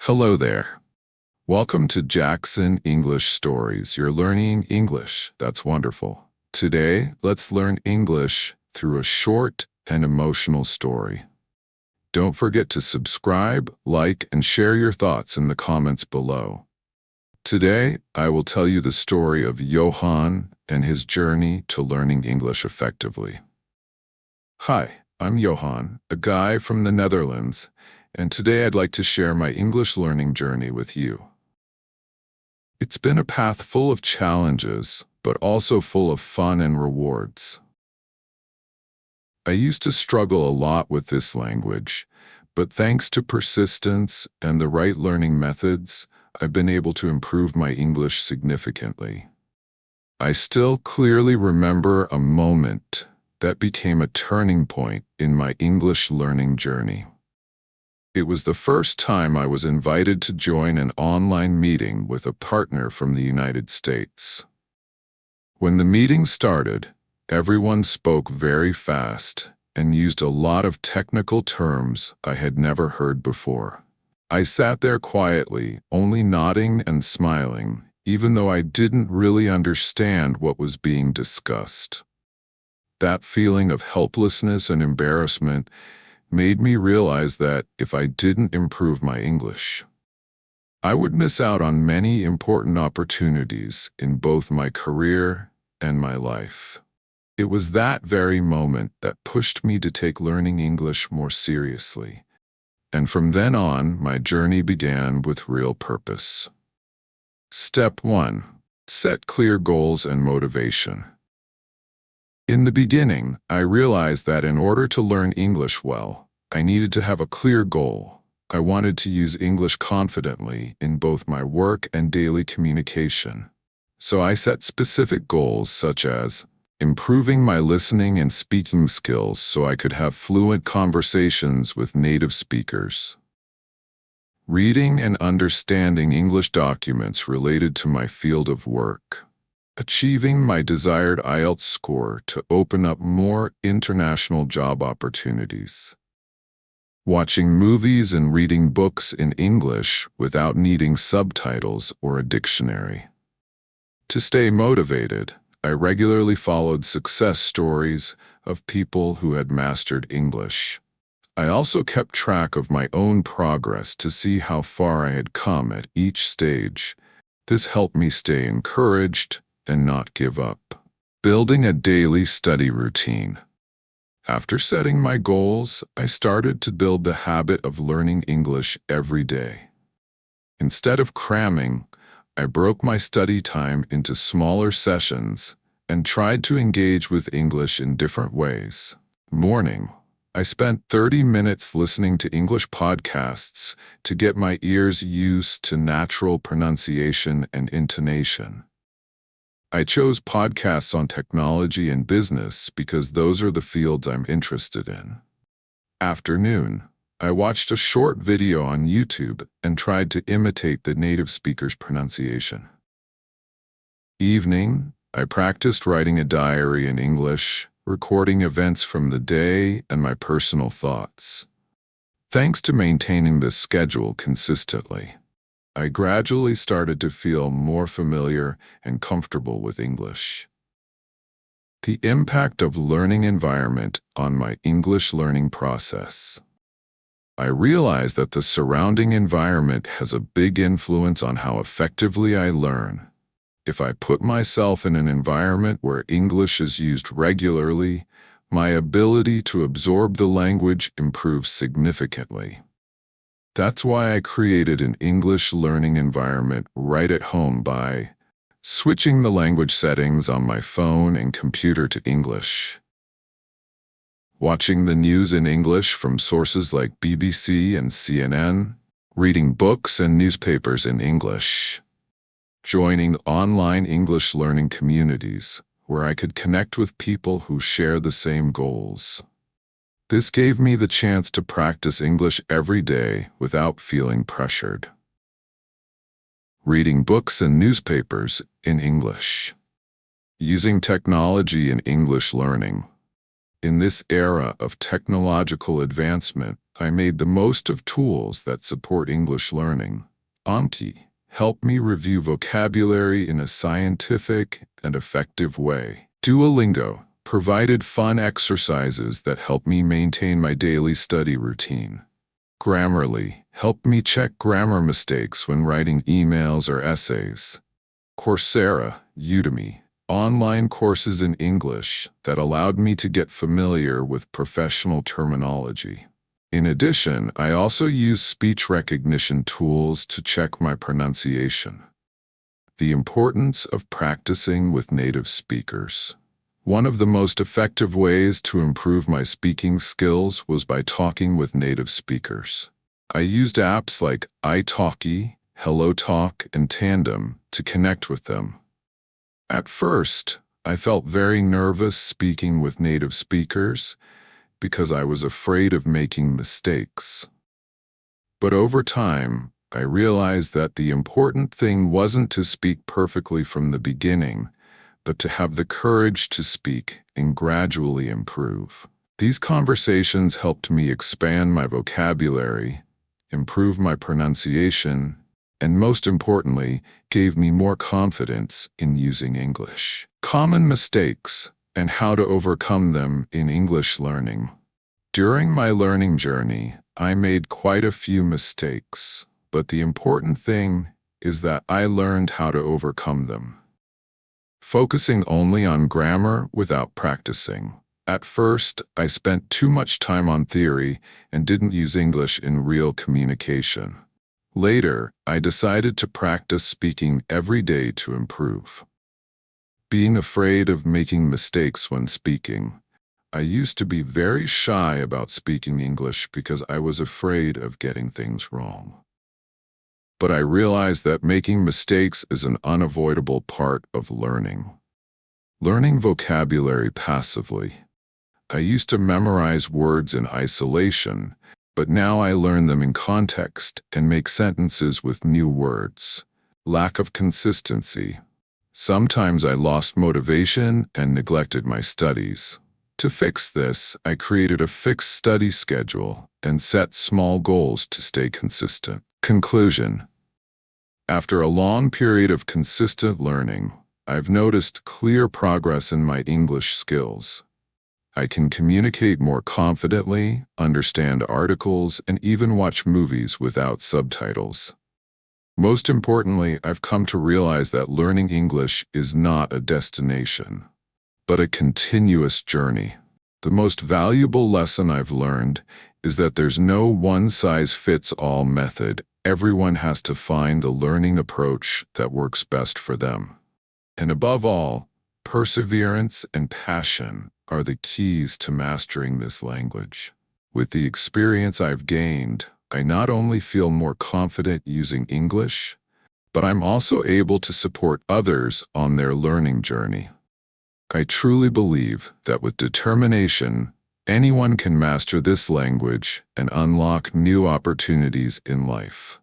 Hello there. Welcome to Jackson English Stories. You're learning English. That's wonderful. Today, let's learn English through a short and emotional story. Don't forget to subscribe, like, and share your thoughts in the comments below. Today, I will tell you the story of Johan and his journey to learning English effectively. Hi, I'm Johan, a guy from the Netherlands, and today I'd like to share my English learning journey with you. It's been a path full of challenges, but also full of fun and rewards. I used to struggle a lot with this language, but thanks to persistence and the right learning methods, I've been able to improve my English significantly. I still clearly remember a moment that became a turning point in my English learning journey. It was the first time I was invited to join an online meeting with a partner from the United States. When the meeting started, everyone spoke very fast and used a lot of technical terms I had never heard before. I sat there quietly, only nodding and smiling, even though I didn't really understand what was being discussed. That feeling of helplessness and embarrassment made me realize that if I didn't improve my English, I would miss out on many important opportunities in both my career and my life. It was that very moment that pushed me to take learning English more seriously. And from then on, my journey began with real purpose. Step 1. Set clear goals and motivation. In the beginning, I realized that in order to learn English well, I needed to have a clear goal. I wanted to use English confidently in both my work and daily communication. So I set specific goals such as improving my listening and speaking skills so I could have fluent conversations with native speakers, reading and understanding English documents related to my field of work, achieving my desired IELTS score to open up more international job opportunities, watching movies and reading books in English without needing subtitles or a dictionary. To stay motivated, I regularly followed success stories of people who had mastered English. I also kept track of my own progress to see how far I had come at each stage. This helped me stay encouraged and not give up. Building a daily study routine. After setting my goals, I started to build the habit of learning English every day. Instead of cramming, I broke my study time into smaller sessions and tried to engage with English in different ways. Morning, I spent 30 minutes listening to English podcasts to get my ears used to natural pronunciation and intonation. I chose podcasts on technology and business because those are the fields I'm interested in. Afternoon, I watched a short video on YouTube and tried to imitate the native speaker's pronunciation. Evening, I practiced writing a diary in English, recording events from the day and my personal thoughts. Thanks to maintaining this schedule consistently, I gradually started to feel more familiar and comfortable with English. The impact of learning environment on my English learning process. I realized that the surrounding environment has a big influence on how effectively I learn. If I put myself in an environment where English is used regularly, my ability to absorb the language improves significantly. That's why I created an English learning environment right at home by switching the language settings on my phone and computer to English, watching the news in English from sources like BBC and CNN, reading books and newspapers in English, joining online English learning communities where I could connect with people who share the same goals. This gave me the chance to practice English every day without feeling pressured. Reading books and newspapers in English. Using technology in English learning. In this era of technological advancement, I made the most of tools that support English learning. Anki helped me review vocabulary in a scientific and effective way. Duolingo provided fun exercises that helped me maintain my daily study routine. Grammarly helped me check grammar mistakes when writing emails or essays. Coursera, Udemy, online courses in English that allowed me to get familiar with professional terminology. In addition, I also use speech recognition tools to check my pronunciation. The importance of practicing with native speakers. One of the most effective ways to improve my speaking skills was by talking with native speakers. I used apps like italki, HelloTalk, and Tandem to connect with them. At first, I felt very nervous speaking with native speakers because I was afraid of making mistakes. But over time, I realized that the important thing wasn't to speak perfectly from the beginning, but to have the courage to speak and gradually improve. These conversations helped me expand my vocabulary, improve my pronunciation, and most importantly, gave me more confidence in using English. Common mistakes and how to overcome them in English learning. During my learning journey, I made quite a few mistakes, but the important thing is that I learned how to overcome them. Focusing only on grammar without practicing. At first, I spent too much time on theory and didn't use English in real communication. Later, I decided to practice speaking every day to improve. Being afraid of making mistakes when speaking. I used to be very shy about speaking English because I was afraid of getting things wrong. But I realized that making mistakes is an unavoidable part of learning. Learning vocabulary passively. I used to memorize words in isolation, but now I learn them in context and make sentences with new words. Lack of consistency. Sometimes I lost motivation and neglected my studies. To fix this, I created a fixed study schedule and set small goals to stay consistent. Conclusion. After a long period of consistent learning, I've noticed clear progress in my English skills. I can communicate more confidently, understand articles, and even watch movies without subtitles. Most importantly, I've come to realize that learning English is not a destination, but a continuous journey. The most valuable lesson I've learned is that there's no one-size-fits-all method. Everyone has to find the learning approach that works best for them. And above all, perseverance and passion are the keys to mastering this language. With the experience I've gained, I not only feel more confident using English, but I'm also able to support others on their learning journey. I truly believe that with determination, anyone can master this language and unlock new opportunities in life.